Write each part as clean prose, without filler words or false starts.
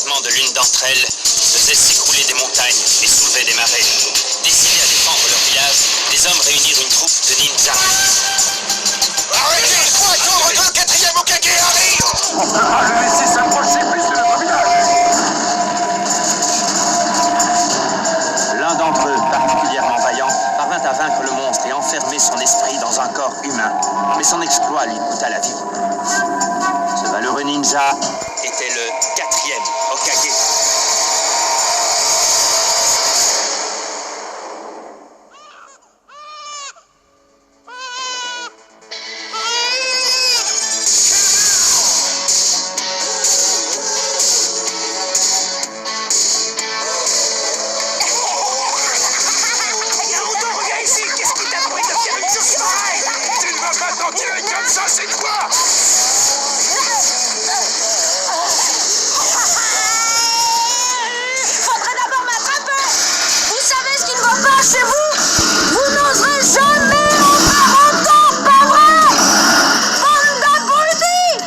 l'écrasement de l'une d'entre elles faisait s'écrouler des montagnes et soulevait des marées. Décidés à défendre leur village, les hommes réunirent une troupe de ninjas. Arrêtez, il faut attendre que le 4e Hokage arrive. On peut pas le laisser s'approcher plus de notre village. L'un d'entre eux, particulièrement vaillant, parvint à vaincre le monstre et enfermer son esprit dans un corps humain. Mais son exploit lui coûta la vie. Ce valeureux ninja était le 4e Hokage. Chez vous, vous n'oserez jamais en faire autant, pas vrai? Bande d'abrutis!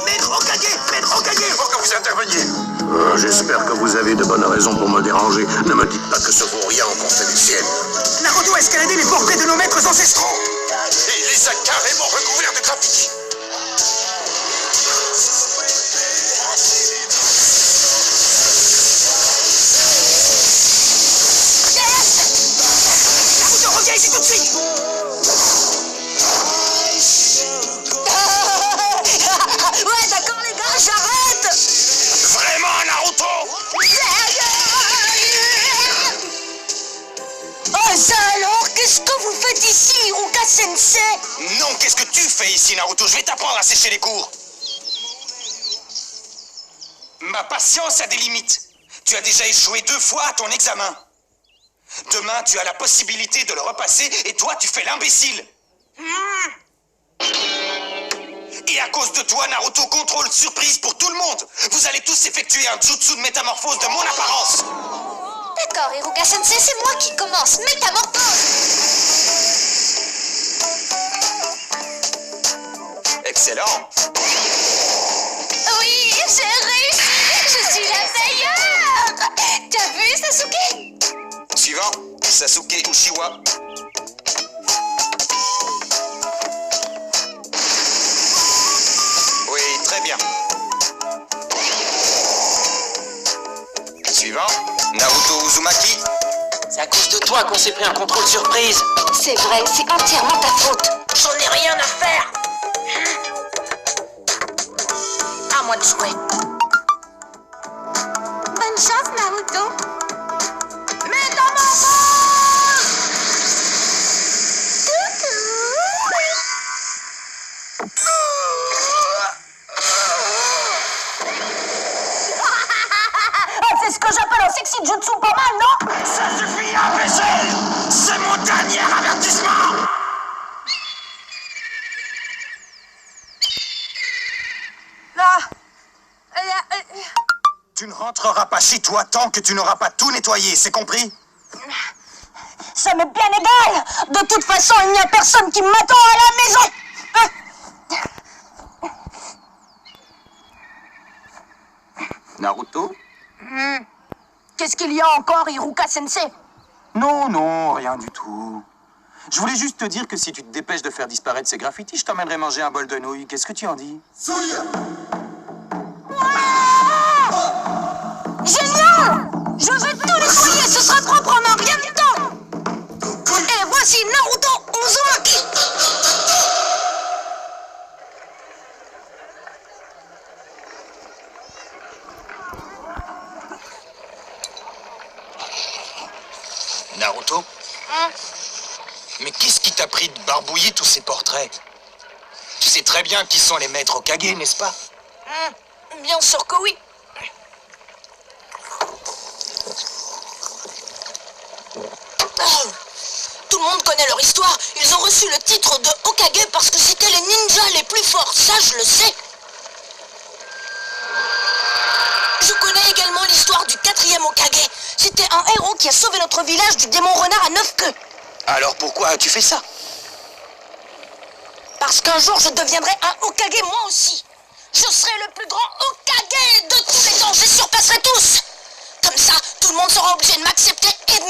Maître Hokage, faut que vous interveniez. J'espère que vous avez de bonnes raisons pour me déranger. Ne me dites pas que ce vaurien encore fait des siennes. Naruto a escaladé les portraits de nos maîtres ancestraux. Et il les a carrément recouverts de graffiti. Ici tout de suite. Ouais, d'accord les gars, j'arrête. Vraiment, Naruto? Oh ça alors, qu'est-ce que vous faites ici, Iruka Sensei? Non, qu'est-ce que tu fais ici, Naruto? Je vais t'apprendre à sécher les cours. Ma patience a des limites. Tu as déjà échoué 2 fois à ton examen. Demain, tu as la possibilité de le repasser et toi, tu fais l'imbécile. Et à cause de toi, Naruto contrôle surprise pour tout le monde. Vous allez tous effectuer un jutsu de métamorphose de mon apparence. D'accord, Iruka Sensei, c'est moi qui commence. Métamorphose. Excellent. Oui, j'ai réussi. Je suis la meilleure. T'as vu, Sasuke? Suivant, Sasuke Uchiwa. Oui, très bien. Suivant, Naruto Uzumaki. C'est à cause de toi qu'on s'est pris un contrôle surprise. C'est vrai, c'est entièrement ta faute. J'en ai rien à faire. À moi de jouer. Bonne chance, Naruto. C'est ce que j'appelle un sexy jutsu pas mal, non? Ça suffit, imbécile! C'est mon dernier avertissement! Tu ne rentreras pas chez toi tant que tu n'auras pas tout nettoyé, c'est compris? Ça m'est bien égal. De toute façon, il n'y a personne qui m'attend à la maison. Naruto? Qu'est-ce qu'il y a encore, Iruka Sensei? Non, rien du tout. Je voulais juste te dire que si tu te dépêches de faire disparaître ces graffitis, je t'emmènerai manger un bol de nouilles. Qu'est-ce que tu en dis? Génial! Je vais tout nettoyer, ce sera propre en un rien de temps. Et voici Naruto Uzumaki. Naruto? Mais qu'est-ce qui t'a pris de barbouiller tous ces portraits? Tu sais très bien qui sont les maîtres Hokage, n'est-ce pas? Bien sûr que oui. Tout le monde connaît leur histoire. Ils ont reçu le titre de Hokage parce que c'était les ninjas les plus forts. Ça, je le sais. Je connais également l'histoire du 4e Hokage. C'était un héros qui a sauvé notre village du démon renard à 9 queues. Alors pourquoi as-tu fait ça? Parce qu'un jour, je deviendrai un Hokage moi aussi. Je serai le plus grand Hokage de tous les temps. J'ai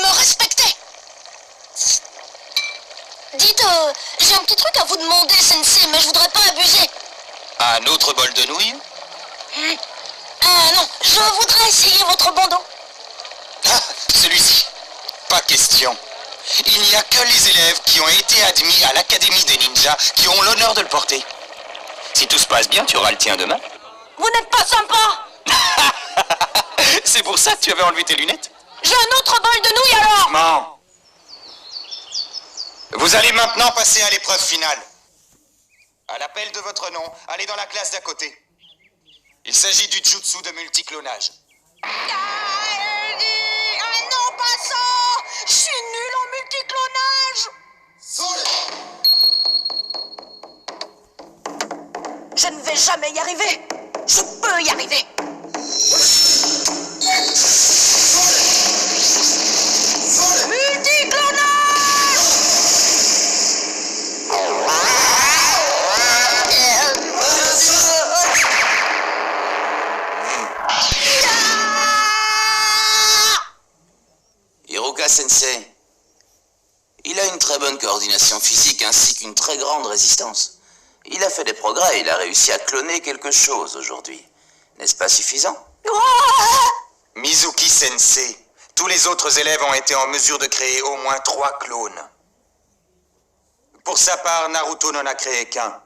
me respecter. Dites, j'ai un petit truc à vous demander, Sensei, mais je voudrais pas abuser. Un autre bol de nouilles? Ah non, je voudrais essayer votre bandeau. Ah, celui-ci. Pas question. Il n'y a que les élèves qui ont été admis à l'Académie des ninjas qui ont l'honneur de le porter. Si tout se passe bien, tu auras le tien demain. Vous n'êtes pas sympa. C'est pour ça que tu avais enlevé tes lunettes? J'ai un autre bol de nouilles alors. Non. Vous allez maintenant passer à l'épreuve finale. À l'appel de votre nom, allez dans la classe d'à côté. Il s'agit du jutsu de multiclonage. Ah non, pas ça. Je suis nul en multiclonage. Je ne vais jamais y arriver. Je peux y arriver. Hiruka Sensei, il a une très bonne coordination physique ainsi qu'une très grande résistance. Il a fait des progrès, il a réussi à cloner quelque chose aujourd'hui. N'est-ce pas suffisant? Mizuki Sensei, tous les autres élèves ont été en mesure de créer au moins 3 clones. Pour sa part, Naruto n'en a créé qu'un.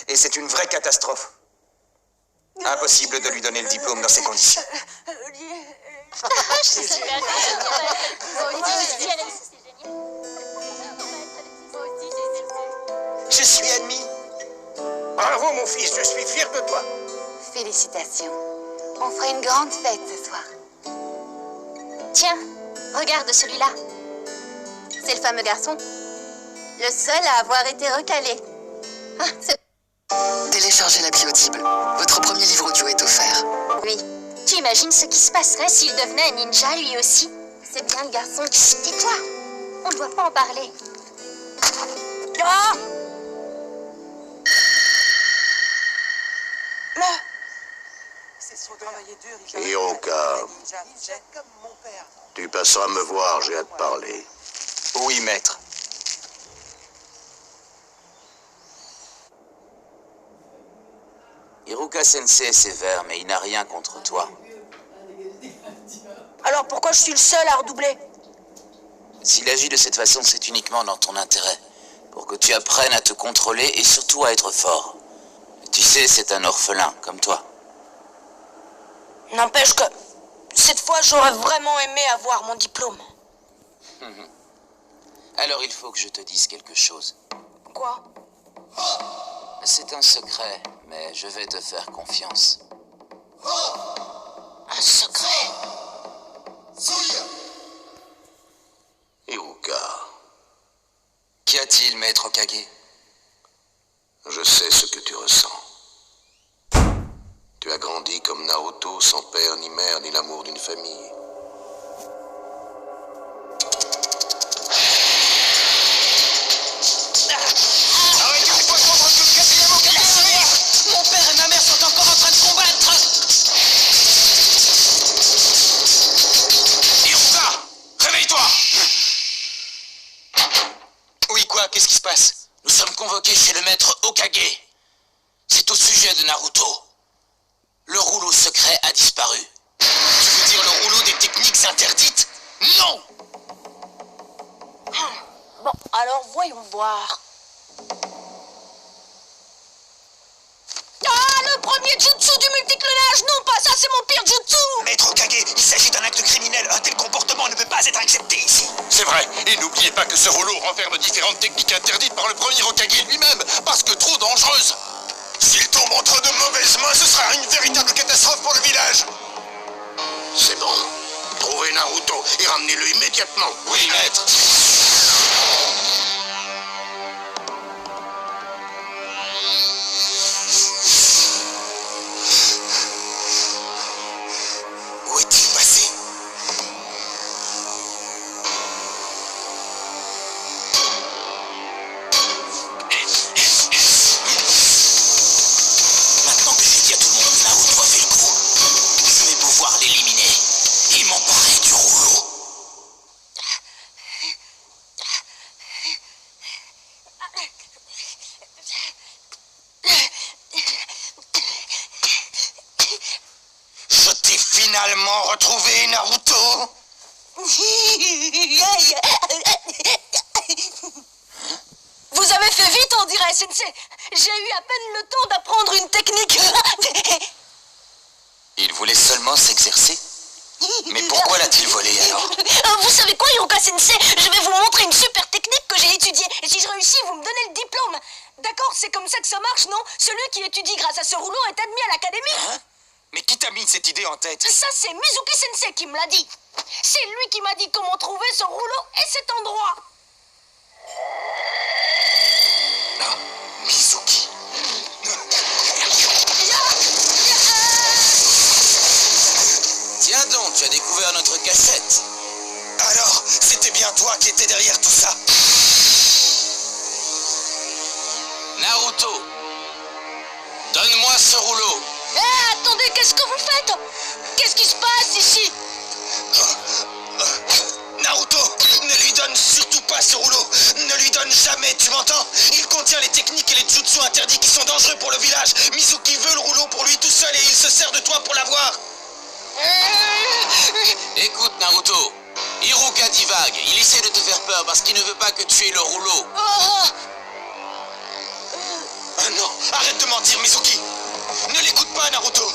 Et c'est une vraie catastrophe. Impossible de lui donner le diplôme dans ces conditions. Je suis admis. Bravo, mon fils, je suis fier de toi. Félicitations. On fera une grande fête ce soir. Tiens, regarde celui-là. C'est le fameux garçon. Le seul à avoir été recalé. Ah, c'est... Téléchargez l'appli Audible. Votre premier livre audio est offert. Oui. Tu imagines ce qui se passerait s'il devenait un ninja lui aussi? C'est bien le garçon. Chut, tais-toi. On ne doit pas en parler. Ah Hiruka, tu passeras me voir, j'ai à te parler. Oui, maître. Hiruka Sensei est sévère, mais il n'a rien contre toi. Alors pourquoi je suis le seul à redoubler? S'il agit de cette façon, c'est uniquement dans ton intérêt. Pour que tu apprennes à te contrôler et surtout à être fort. Tu sais, c'est un orphelin, comme toi. N'empêche que cette fois, j'aurais vraiment aimé avoir mon diplôme. Alors il faut que je te dise quelque chose. Quoi? C'est un secret, mais je vais te faire confiance. Un secret? Hiruka, Qu'y a-t-il, maître Okage? je sais ce que tu ressens. Tu as grandi comme Naruto, sans père ni mère, ni l'amour d'une famille. Mon père et ma mère sont encore en train de combattre. Hiruka, réveille-toi! Oui, quoi? Qu'est-ce qui se passe? Nous sommes convoqués chez le maître Okage. C'est au sujet de Naruto. Le rouleau secret a disparu. Tu veux dire le rouleau des techniques interdites? Non! Bon, alors voyons voir. Ah, le premier jutsu du multiclonage! Non, pas ça, c'est mon pire jutsu! Maître Okage, il s'agit d'un acte criminel. Un tel comportement ne peut pas être accepté ici. C'est vrai, et n'oubliez pas que ce rouleau renferme différentes techniques interdites par le premier Hokage lui-même, parce que trop dangereuses. S'il tombe entre de mauvaises mains, ce sera une véritable catastrophe pour le village. C'est bon. Trouvez Naruto et ramenez-le immédiatement. Oui, maître. Où est-il passé? Maintenant que j'ai dit à tout le monde que Naruto a fait le coup, je vais pouvoir l'éliminer et m'emparer du rouleau. finalement retrouvé, Naruto? Vous avez fait vite, on dirait, Sensei. J'ai eu à peine le temps d'apprendre une technique. Il voulait seulement s'exercer? Mais pourquoi l'a-t-il volé alors? Vous savez quoi, Iruka Sensei? Je vais vous montrer une super technique que j'ai étudiée. Et si je réussis, vous me donnez le diplôme. D'accord, c'est comme ça que ça marche, non? Celui qui étudie grâce à ce rouleau est admis à l'académie. Hein? Mais qui t'a mis cette idée en tête? Ça, c'est Mizuki Sensei qui me l'a dit. C'est lui qui m'a dit comment trouver ce rouleau et cet endroit. Ah, Mizuki. Tiens donc, tu as découvert notre cachette. Alors, c'était bien toi qui étais derrière tout ça? Naruto, donne-moi ce rouleau. Attendez, qu'est-ce que vous faites? Qu'est-ce qui se passe ici? Naruto, ne lui donne surtout pas ce rouleau. Ne lui donne jamais, tu m'entends? Il contient les techniques et les jutsu interdits qui sont dangereux pour le village. Mizuki veut le rouleau pour lui tout seul et il se sert de toi pour l'avoir. Écoute, Naruto, Iruka divague. Il essaie de te faire peur parce qu'il ne veut pas que tu aies le rouleau. Ah non, arrête de mentir, Mizuki. Ne l'écoute pas, Naruto.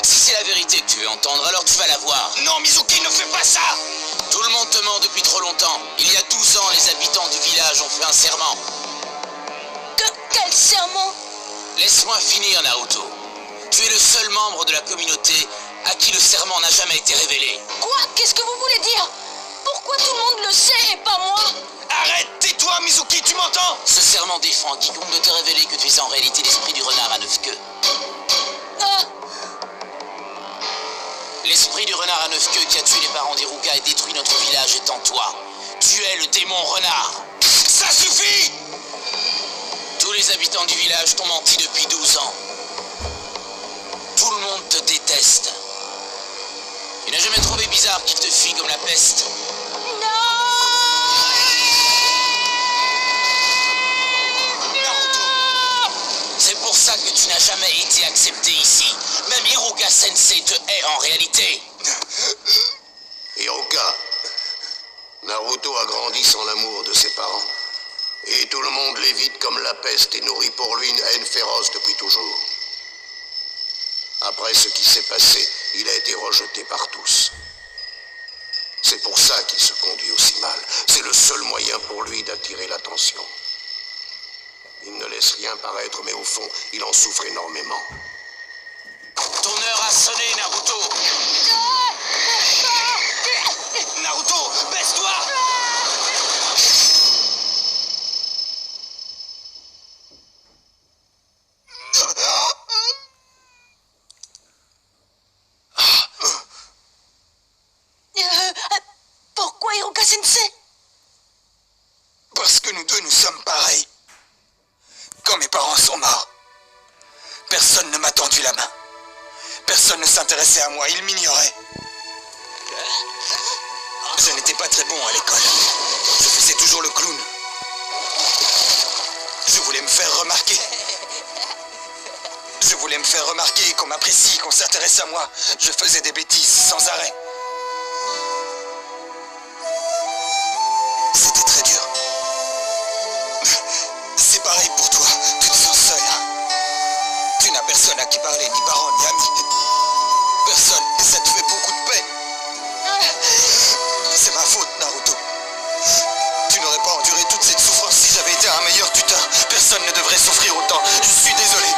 Si c'est la vérité que tu veux entendre, alors tu vas la voir. Non, Mizuki, ne fais pas ça. Tout le monde te ment depuis trop longtemps. Il y a 12 ans, les habitants du village ont fait un serment. Quel serment? Laisse-moi finir, Naruto. Tu es le seul membre de la communauté à qui le serment n'a jamais été révélé. Quoi? Qu'est-ce que vous voulez dire? Pourquoi tout le monde le sait et pas moi? Arrête, tais-toi, Mizuki, tu m'entends? Ce serment défend à quiconque de te révéler que tu es en réalité l'esprit du renard à 9 queues. L'esprit du renard à 9 queues qui a tué les parents d'Iruka et détruit notre village est en toi. Tu es le démon renard. Ça suffit! Tous les habitants du village t'ont menti depuis 12 ans. Tout le monde te déteste. Tu n'as jamais trouvé bizarre qu'il te fuit comme la peste. C'est pour ça que tu n'as jamais été accepté ici. Même Iruka Sensei te hait en réalité. Iruka, Naruto a grandi sans l'amour de ses parents. Et tout le monde l'évite comme la peste et nourrit pour lui une haine féroce depuis toujours. Après ce qui s'est passé, il a été rejeté par tous. C'est pour ça qu'il se conduit aussi mal. C'est le seul moyen pour lui d'attirer l'attention. Il ne laisse rien paraître, mais au fond, il en souffre énormément. Ton heure a sonné, Naruto. Naruto, baisse-toi! Pourquoi Iruka Sensei? Parce que nous deux, nous sommes pareils. Quand mes parents sont morts, personne ne m'a tendu la main. Personne ne s'intéressait à moi, ils m'ignoraient. Je n'étais pas très bon à l'école. Je faisais toujours le clown. Je voulais me faire remarquer. Je voulais me faire remarquer, qu'on m'apprécie, qu'on s'intéresse à moi. Je faisais des bêtises sans arrêt. C'était très dur. C'est pareil pour toi, tu te sens seul. Tu n'as personne à qui parler, ni parents, ni amis. Personne, et ça te fait beaucoup de peine. C'est ma faute, Naruto. Tu n'aurais pas enduré toute cette souffrance si j'avais été un meilleur tuteur. Personne ne devrait souffrir autant. Je suis désolé.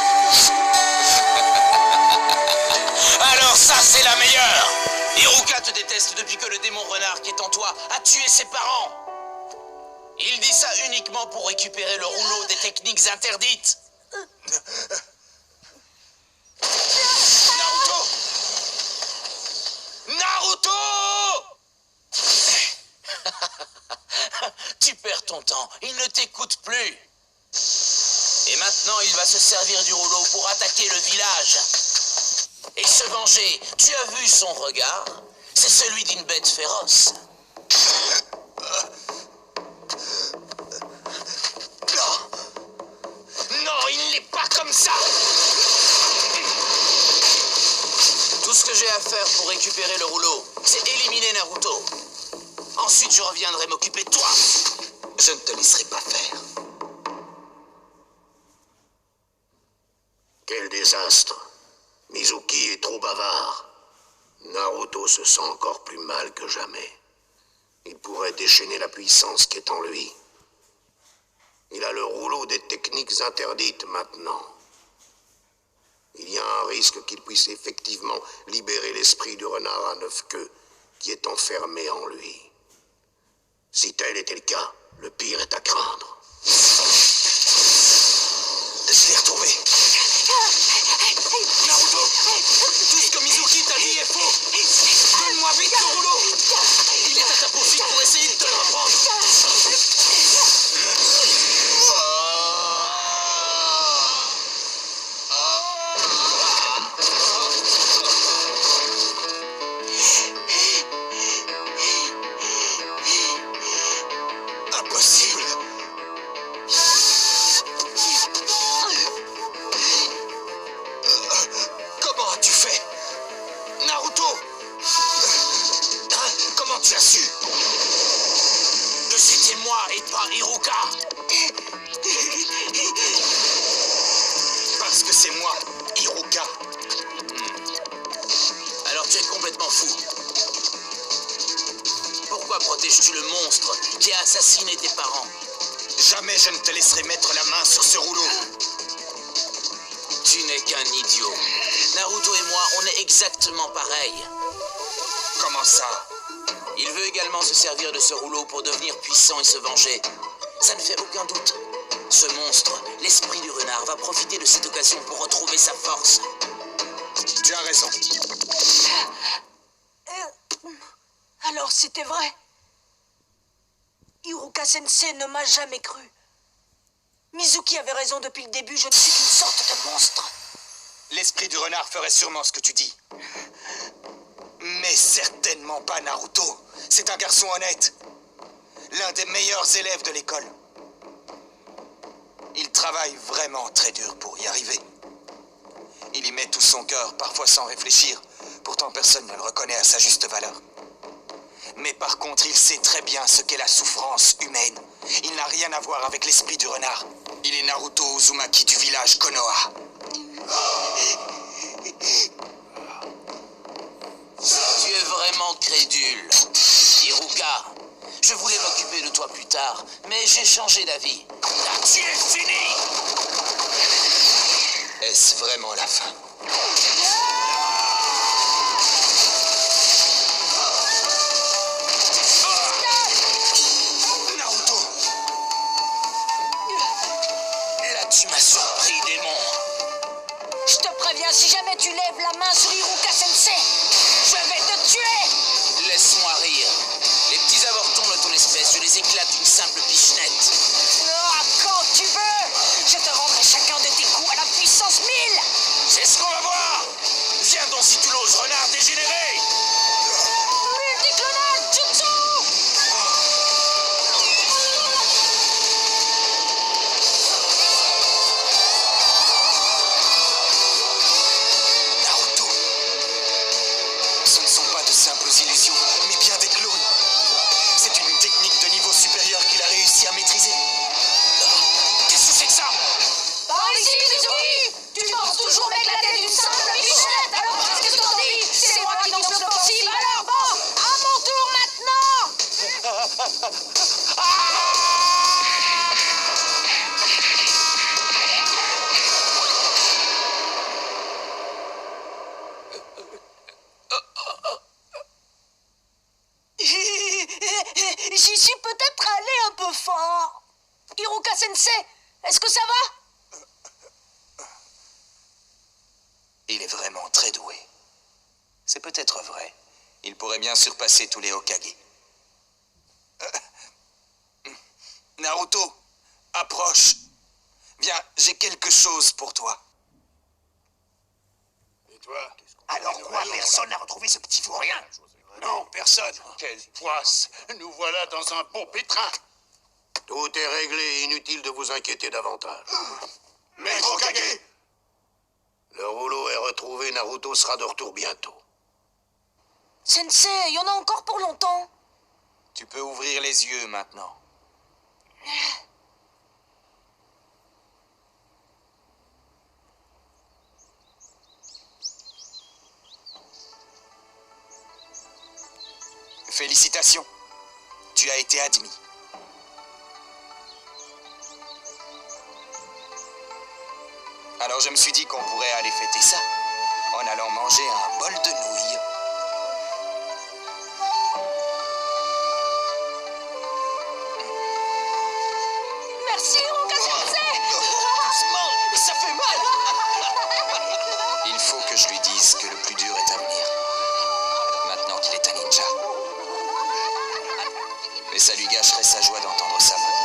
Alors ça, c'est la meilleure. Iruka te déteste depuis que le démon renard qui est en toi a tué ses parents. Il dit ça uniquement pour récupérer le rouleau des techniques interdites. Naruto! Naruto! Tu perds ton temps, il ne t'écoute plus. Et maintenant, il va se servir du rouleau pour attaquer le village. Et se venger. Tu as vu son regard? C'est celui d'une bête féroce. Non, il n'est pas comme ça. Tout ce à faire pour récupérer le rouleau, c'est éliminer Naruto. Ensuite, je reviendrai m'occuper de toi. Je ne te laisserai pas faire. Quel désastre. Mizuki est trop bavard. Naruto se sent encore plus mal que jamais. Il pourrait déchaîner la puissance qui est en lui. Il a le rouleau des techniques interdites maintenant. Il y a un risque qu'il puisse effectivement libérer l'esprit du renard à 9 queues qui est enfermé en lui. Si tel était le cas, le pire est à craindre. Je l'ai retrouvé. Naruto, tout ce que Mizuki t'a dit est faux. Donne-moi vite le rouleau. Il est à ta poursuite pour essayer de te le reprendre. Impossible. Comment as-tu fait? Naruto? Comment tu as su? Que c'était moi et pas Hiruka. Parce que c'est moi, Hiruka. Alors tu es complètement fou. Pourquoi protèges-tu le monstre qui a assassiné tes parents? Jamais je ne te laisserai mettre la main sur ce rouleau. Tu n'es qu'un idiot. Naruto et moi, on est exactement pareils. Comment ça? Il veut également se servir de ce rouleau pour devenir puissant et se venger. Ça ne fait aucun doute. Ce monstre, l'esprit du renard, va profiter de cette occasion pour retrouver sa force. Tu as raison. Alors c'était vrai. Hiruka Sensei ne m'a jamais cru. Mizuki avait raison depuis le début, je ne suis qu'une sorte de monstre. L'esprit du renard ferait sûrement ce que tu dis. Mais certainement pas Naruto. C'est un garçon honnête. L'un des meilleurs élèves de l'école. Il travaille vraiment très dur pour y arriver. Il y met tout son cœur, parfois sans réfléchir. Pourtant, personne ne le reconnaît à sa juste valeur. Mais par contre, il sait très bien ce qu'est la souffrance humaine. Il n'a rien à voir avec l'esprit du renard. Il est Naruto Uzumaki du village Konoha. Tu es vraiment crédule. Hiruka, je voulais m'occuper de toi plus tard, mais j'ai changé d'avis. Tu es fini! Est-ce vraiment la fin? Naruto! Là, tu m'as surpris, démon. Je te préviens, si jamais tu lèves la main sur Hiruka Sensei, je vais te tuer. Laisse-moi rire. Les petits avortons de ton espèce, je les éclate d'une simple pichenette. Ah, quand tu veux. Je te rendrai chacun de tes coups à la puissance 1000. C'est ce qu'on va voir. Viens donc si tu l'oses, renard dégénéré. Multiclonal Jutsu. Naruto! Ce ne sont pas de simples illusions, mais bien des clones. C'est une technique de niveau supérieur qu'il a réussi à maîtriser. Qu'est-ce que c'est que ça? Par ici, Mizuki. Tu penses toujours m'éclater d'une simple bichette. Alors qu'est-ce que t'en dis? C'est moi qui lance le possible. Alors bon, à mon tour maintenant. J'y suis peut-être allé un peu fort. Hiruka Sensei, est-ce que ça va? Il est vraiment très doué. C'est peut-être vrai. Il pourrait bien surpasser tous les Hokage. Naruto, approche. Viens, j'ai quelque chose pour toi. Et toi? Alors quoi, personne n'a retrouvé ce petit fou rien? Non, personne. Quelle poisse. Nous voilà dans un beau pétrin. Tout est réglé, inutile de vous inquiéter davantage. Maître Hokage! Le rouleau est retrouvé, Naruto sera de retour bientôt. Sensei, il y en a encore pour longtemps. Tu peux ouvrir les yeux maintenant. Félicitations. Tu as été admis. Alors je me suis dit qu'on pourrait aller fêter ça en allant manger un bol de nouilles. Merci, Hiruka Sensei. Doucement, ça fait mal. Il faut que je lui dise que le plus dur est à venir. Maintenant qu'il est un ninja. Mais ça lui gâcherait sa joie d'entendre ça maintenant.